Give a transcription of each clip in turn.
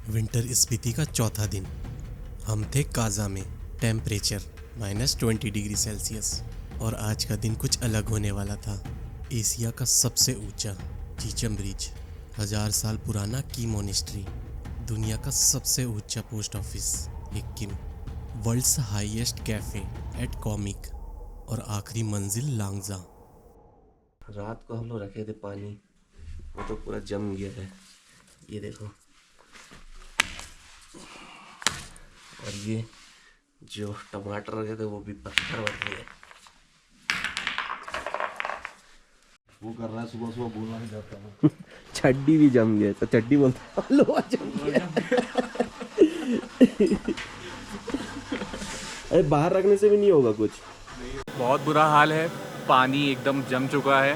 Winter Spiti का चौथा दिन। हम थे काजा में। Temperature -20 degree Celsius. और आज का दिन कुछ अलग होने वाला था। एशिया का सबसे ऊंचा चीचम ब्रिज, 1000 साल पुराना की मोनेस्ट्री, दुनिया का सबसे ऊंचा post office Hikkim, world's highest cafe at Komic, और आखिरी मंजिल लांगजा। रात को हम लोग रखे थे पानी, वो तो पूरा जम गया है, ये देखो। और ये जो टमाटर रखे थे वो भी पत्थर बन गए। वो कर रहा है, सुबह सुबह बोलना नहीं चाहता हूँ। चड्डी भी जम गया, तो चड्डी बोलता लोहा जम गया। अरे बाहर रखने से भी नहीं होगा कुछ। बहुत बुरा हाल है, पानी एकदम जम चुका है।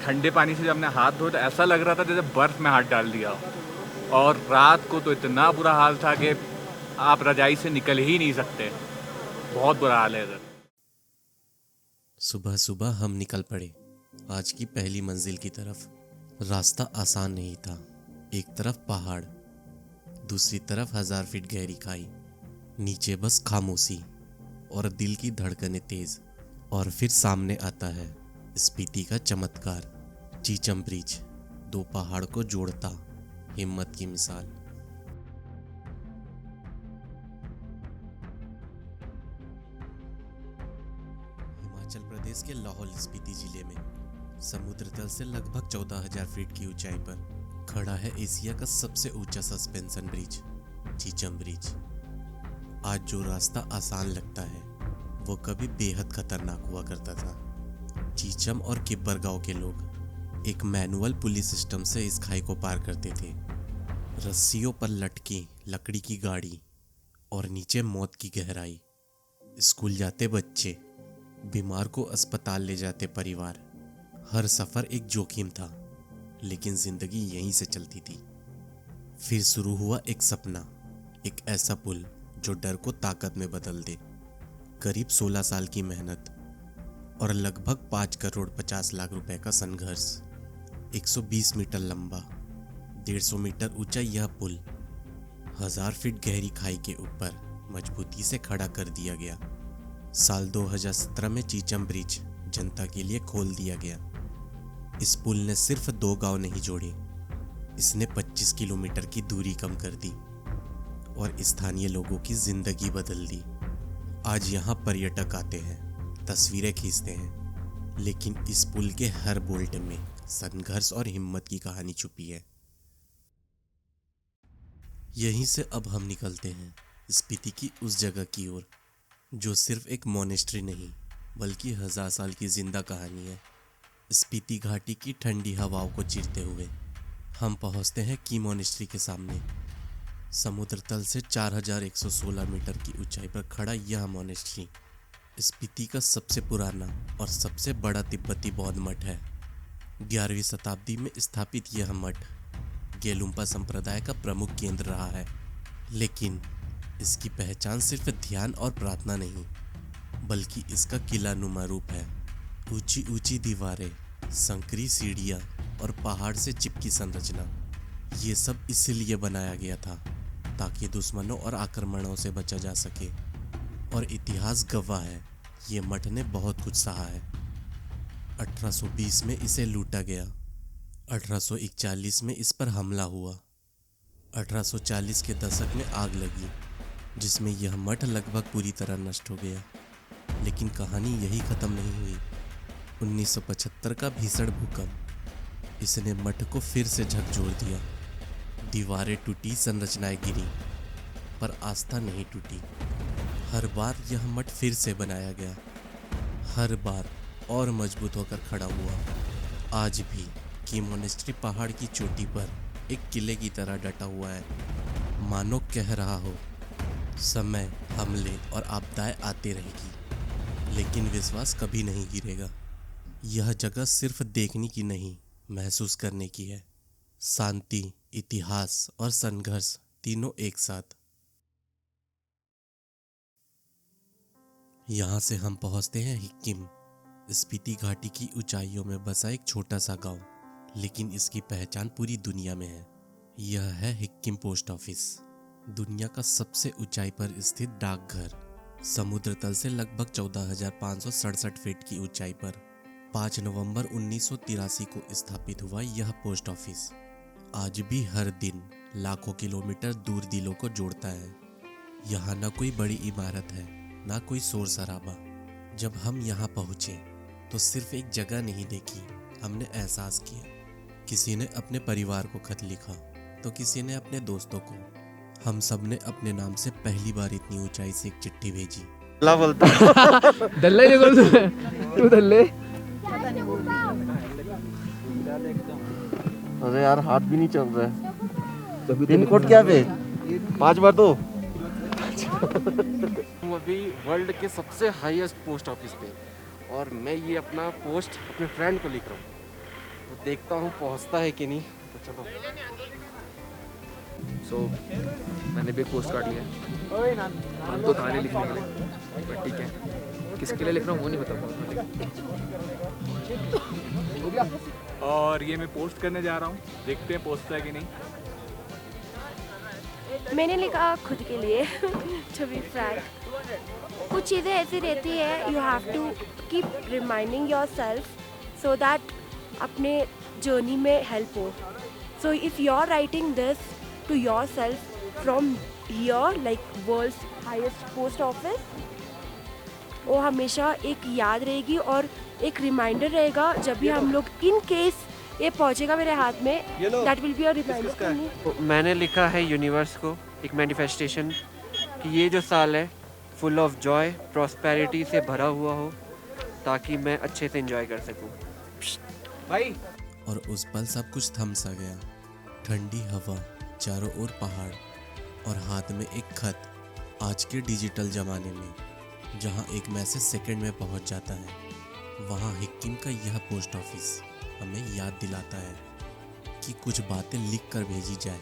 ठंडे पानी से जब हमने हाथ धोए तो ऐसा लग रहा था जैसे बर्फ़ में हाथ डाल दिया। और रात को तो इतना बुरा हाल था कि आप रजाई से निकल ही नहीं सकते। बहुत बुरा हाल है इधर। सुबह सुबह हम निकल पड़े आज की पहली मंजिल की तरफ। रास्ता आसान नहीं था। एक तरफ पहाड़, दूसरी तरफ 1000 फीट गहरी खाई, नीचे बस खामोशी और दिल की धड़कनें तेज। और फिर सामने आता है स्पीति का चमत्कार, चीचम ब्रिज, 2 पहाड़ को जोड़ता हिम्मत की मिसाल। हिमाचल प्रदेश के लाहौल स्पीति जिले में समुद्र तल से लगभग 14,000 फीट की ऊंचाई पर खड़ा है एशिया का सबसे ऊंचा सस्पेंशन ब्रिज, चीचम ब्रिज। आज जो रास्ता आसान लगता है वो कभी बेहद खतरनाक हुआ करता था। चीचम और किब्बर गांव के लोग एक मैनुअल पुली सिस्टम से इस खाई को पार करते थे। रस्सियों पर लटकी लकड़ी की गाड़ी और नीचे मौत की गहराई। स्कूल जाते बच्चे, बीमार को अस्पताल ले जाते परिवार। हर सफर एक जोखिम था, लेकिन जिंदगी यहीं से चलती थी। फिर शुरू हुआ एक सपना, एक ऐसा पुल जो डर को ताकत में बदल दे। करीब 16 साल की मेहनत और लगभग 5 करोड़ 50 लाख रुपए का संघर्ष। 120 मीटर लंबा, 150 मीटर ऊंचा यह पुल 1000 फीट गहरी खाई के ऊपर मजबूती से खड़ा कर दिया गया। साल 2017 में चीचम ब्रिज जनता के लिए खोल दिया गया। इस पुल ने सिर्फ 2 गांव नहीं जोड़े, इसने 25 किलोमीटर की दूरी कम कर दी और स्थानीय लोगों की जिंदगी बदल दी। आज यहाँ पर्यटक आते हैं, तस्वीरें खींचते हैं, लेकिन इस पुल के हर बोल्ट में संघर्ष और हिम्मत की कहानी छुपी है। यहीं से अब हम निकलते हैं स्पीति की उस जगह की ओर जो सिर्फ एक मोनेस्ट्री नहीं बल्कि 1000 साल की जिंदा कहानी है। स्पीति घाटी की ठंडी हवाओं को चीरते हुए हम पहुंचते हैं की मोनेस्ट्री के सामने। समुद्र तल से 4116 मीटर की ऊंचाई पर खड़ा यह मोनेस्ट्री स्पीति का सबसे पुराना और सबसे बड़ा तिब्बती बौद्ध मठ है। 11वीं शताब्दी में स्थापित यह मठ गेलुम्पा संप्रदाय का प्रमुख केंद्र रहा है। लेकिन इसकी पहचान सिर्फ ध्यान और प्रार्थना नहीं, बल्कि इसका किलानुमा रूप है। ऊंची ऊंची दीवारें, संकरी सीढ़ियाँ और पहाड़ से चिपकी संरचना, ये सब इसीलिए बनाया गया था ताकि दुश्मनों और आक्रमणों से बचा जा सके। और इतिहास गवाह है, ये मठ ने बहुत कुछ सहा है। 1820 में इसे लूटा गया, 1841 में इस पर हमला हुआ, 1840 के दशक में आग लगी जिसमें यह मठ लगभग पूरी तरह नष्ट हो गया। लेकिन कहानी यही खत्म नहीं हुई। 1975 का भीषण भूकंप, इसने मठ को फिर से झकझोर दिया। दीवारें टूटी, संरचनाएं गिरी, पर आस्था नहीं टूटी। हर बार यह मठ फिर से बनाया गया, हर बार और मजबूत होकर खड़ा हुआ। आज भी की मोनेस्ट्री पहाड़ की चोटी पर एक किले की तरह डटा हुआ है, मानो कह रहा हो समय, हमले और आपदाएं आती रहेगी, लेकिन विश्वास कभी नहीं गिरेगा। यह जगह सिर्फ देखने की नहीं, महसूस करने की है। शांति, इतिहास और संघर्ष तीनों एक साथ। यहाँ से हम पहुँचते हैं हिक्किम, स्पीति घाटी की ऊंचाइयों में बसा एक छोटा सा गांव, लेकिन इसकी पहचान पूरी दुनिया में है। यह है हिक्किम पोस्ट ऑफिस, दुनिया का सबसे ऊंचाई पर स्थित डाकघर। समुद्र तल से लगभग 14,567 फीट की ऊंचाई पर 5 नवंबर 1983 को स्थापित हुआ यह पोस्ट ऑफिस आज भी हर दिन लाखों किलोमीटर दूर दिलों को जोड़ता है। यहाँ न कोई बड़ी इमारत है, ना कोई शोर शराबा। जब हम यहाँ पहुँचे तो सिर्फ एक जगह नहीं देखी, हमने एहसास किया। किसी ने अपने परिवार को खत लिखा तो किसी ने अपने दोस्तों को। हम सब ने अपने नाम से पहली बार इतनी ऊंचाई से एक चिट्ठी भेजी। दल्ले तू दल्ले। अरे यार हाथ भी नहीं चल रहा है। पिन कोड क्या पे? 5 बार दो। हूँ अभी वर्ल्ड के सबसे हाईएस्ट पोस्ट ऑफिस पे और मैं ये अपना पोस्ट अपने फ्रेंड को लिख रहा हूँ, तो देखता हूँ पहुँचता है कि नहीं। तो चलो। मैंने भी पोस्ट कार्ड लिया है। हम तो थाने लिखने के लिए, बट ठीक है, किसके लिए लिख रहा हूँ वो नहीं पता। और ये मैं पोस्ट करने जा रहा हूँ, देखते हैं पहुँचता है कि नहीं। मैंने लिखा खुद के लिए टू बी फ्रैंक। कुछ चीज़ें ऐसी रहती है, you have to keep reminding your self so that अपने जर्नी में हेल्प हो। So if you are writing this to your self from here like world's highest post office, वो हमेशा एक याद रहेगी और एक रिमाइंडर रहेगा जब भी हम लोग इन केस ये पहुंचेगा मेरे हाथ में, that will be a reminder for me. तो मैंने लिखा है यूनिवर्स को एक मैनिफेस्टेशन कि ये जो साल है फुल ऑफ जॉय प्रॉस्पेरिटी से भरा हुआ हो, ताकि मैं अच्छे से एंजॉय कर सकूं। भाई और उस पल सब कुछ थम सा गया। ठंडी हवा, चारों ओर पहाड़ और हाथ में एक खत। आज के डिजिटल ज़माने में जहां एक मैसेज सेकंड में पहुंच जाता है, वहां हिक्किम का यह पोस्ट ऑफिस हमें याद दिलाता है कि कुछ बातें लिख कर भेजी जाए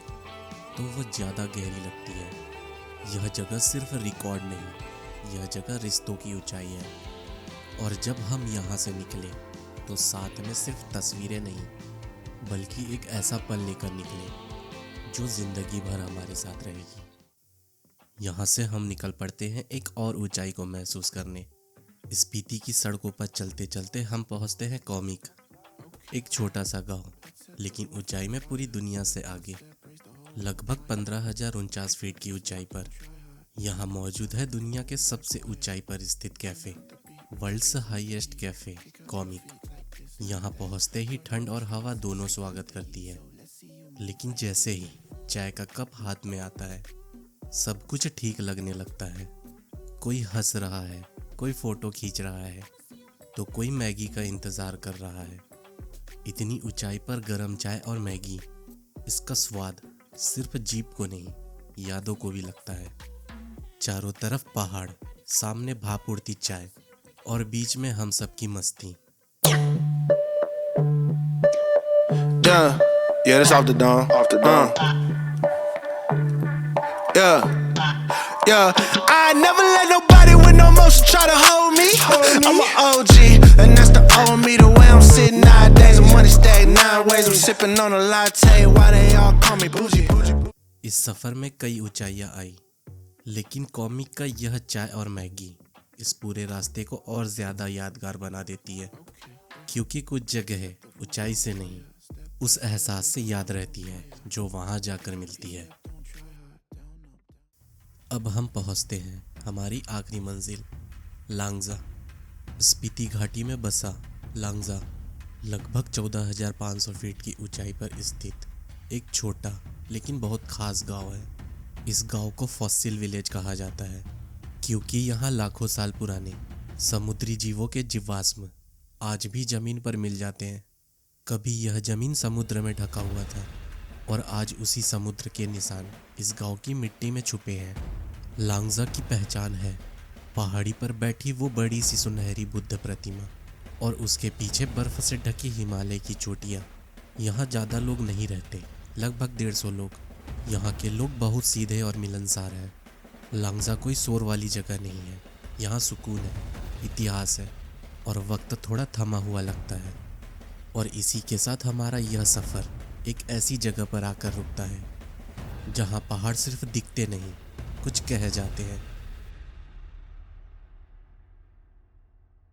तो वह ज़्यादा गहरी लगती है। यह जगह सिर्फ रिकॉर्ड नहीं, यह जगह रिश्तों की ऊंचाई है। और जब हम यहाँ से निकले तो साथ में सिर्फ तस्वीरें नहीं, बल्कि एक ऐसा पल लेकर निकले जो ज़िंदगी भर हमारे साथ रहेगी। यहाँ से हम निकल पड़ते हैं एक और ऊंचाई को महसूस करने। स्पीति की सड़कों पर चलते चलते हम पहुँचते हैं कॉमिक, एक छोटा सा गांव, लेकिन ऊंचाई में पूरी दुनिया से आगे। लगभग 15,049 फीट की ऊंचाई पर यहाँ मौजूद है दुनिया के सबसे ऊंचाई पर स्थित cafe, world's highest cafe Komic. यहाँ पहुँचते ही ठंड और हवा दोनों स्वागत करती है, लेकिन जैसे ही चाय का कप हाथ में आता है सब कुछ ठीक लगने लगता है। कोई हंस रहा है, कोई फोटो खींच रहा है, तो कोई मैगी का इंतज़ार कर रहा है। इतनी ऊंचाई पर गरम चाय और मैगी, इसका स्वाद सिर्फ जीभ को नहीं, यादों को भी लगता है। चारों तरफ पहाड़, सामने भाप उड़ती चाय और बीच में हम सबकी मस्ती। Yeah, that's off the dome. Off the dome. Yeah. I never let nobody with no motion try to hold me. I'm an OG, and that's the old me. The way I'm sitting nowadays, the money stacked 9 ways. I'm sipping on a latte. Why they all call me bougie? इस सफ़र में कई ऊंचाइयां आई, लेकिन comic का यह चाय और Maggi इस पूरे रास्ते को और ज़्यादा यादगार बना देती है। क्योंकि कुछ जगह ऊंचाई से नहीं, उस एहसास से याद रहती है जो वहाँ जाकर मिलती है। अब हम पहुँचते हैं हमारी आखिरी मंजिल, लांगजा। स्पीति घाटी में बसा लांगजा लगभग 14,500 फीट की ऊंचाई पर स्थित एक छोटा लेकिन बहुत खास गांव है। इस गांव को फॉसिल विलेज कहा जाता है क्योंकि यहाँ लाखों साल पुराने समुद्री जीवों के जीवाश्म आज भी ज़मीन पर मिल जाते हैं। कभी यह ज़मीन समुद्र में ढका हुआ था और आज उसी समुद्र के निशान इस गांव की मिट्टी में छुपे हैं। लांगजा की पहचान है पहाड़ी पर बैठी वो बड़ी सी सुनहरी बुद्ध प्रतिमा और उसके पीछे बर्फ़ से ढकी हिमालय की चोटियाँ। यहाँ ज़्यादा लोग नहीं रहते, लगभग 150 लोग। यहाँ के लोग बहुत सीधे और मिलनसार हैं। लांगजा कोई शोर वाली जगह नहीं है, यहाँ सुकून है, इतिहास है और वक्त थोड़ा थमा हुआ लगता है। और इसी के साथ हमारा यह सफ़र एक ऐसी जगह पर आकर रुकता है जहाँ पहाड़ सिर्फ दिखते नहीं, कुछ कह जाते हैं।